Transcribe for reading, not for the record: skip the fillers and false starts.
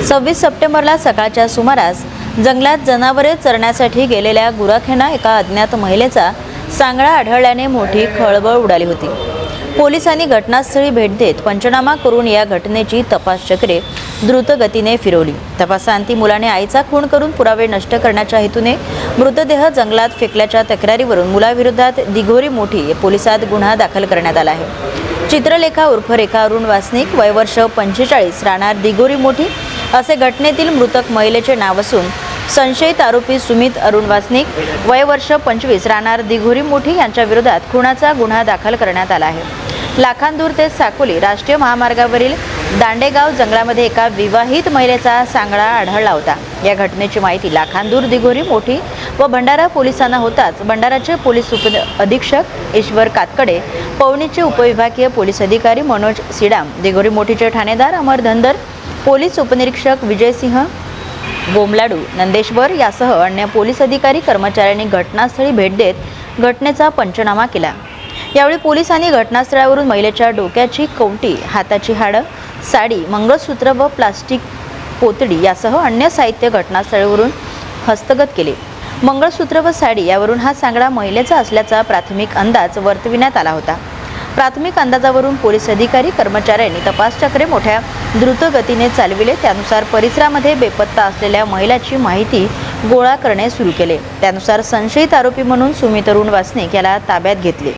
26 सप्टेंबरला सकाळच्या सुमारास जंगलात जनावरे चरण्यासाठी गेलेल्या गुराख्यांना एका अज्ञात महिलेचा सांगडा आढळल्याने मोठी खळबळ उडाली होती। पोलिसांनी घटनास्थळी भेट देत पंचनामा करून या घटनेची तपास चक्रे द्रुत गतीने फिरवली। तपासांती मुलाने आईचा खून करून पुरावे नष्ट करण्याच्या हेतूने मृतदेह जंगलात फेकल्याच्या तक्रारीवरून मुलाविरोधात दिघोरी मोठी पोलिसात गुन्हा दाखल करण्यात आला आहे। चित्रलेखा उर्फ रेखा अरुण वासनिक, वय वर्ष 45, राहणार दिघोरी मोठी असे घटनेतील मृतक महिलेचे नाव असून संशयित आरोपी सुमित अरुण वासनिक, वय वर्ष 25, राहणार दिघोरी मोठी यांच्या विरोधात खुनाचा गुन्हा दाखल करण्यात आला आहे। लाखांदूर ते साकोली राष्ट्रीय महामार्गावरील दांडेगाव जंगलामध्ये एका विवाहित महिलेचा सांगडा आढळला होता। या घटनेची माहिती लाखांदूर, दिघोरी मोठी व भंडारा पोलिसांना होताच भंडाराचे पोलीस उपअधीक्षक ईश्वर कातकडे, पवनीचे उपविभागीय पोलीस अधिकारी मनोज सिडाम, दिघोरी मोठीचे ठाणेदार अमर धनदर, पोलीस उपनिरीक्षक विजयसिंह गोमलाडू नंदेश्वर यासह अन्य पोलीस अधिकारी कर्मचाऱ्यांनी घटनास्थळी भेट देत घटनेचा पंचनामा केला। यावेळी पोलिसांनी घटनास्थळावरून महिलेच्या डोक्याची कवटी, हाताची हाडं, साडी, मंगळसूत्र व प्लास्टिक पोतडी यासह अन्य साहित्य घटनास्थळावरून हस्तगत केले। मंगळसूत्र व साडी यावरून हा सांगडा महिलेचा असल्याचा प्राथमिक अंदाज वर्तविण्यात आला होता। प्राथमिक अंदाजावरून पोलीस अधिकारी कर्मचाऱ्यांनी तपास चक्रे मोठ्या द्रुत गतीने चालविले। त्यानुसार परिसरामध्ये बेपत्ता असलेल्या महिलाची माहिती गोळा करणे सुरू केले। त्यानुसार संशयित आरोपी म्हणून सुमित अरुण वासनिक याला ताब्यात घेतले।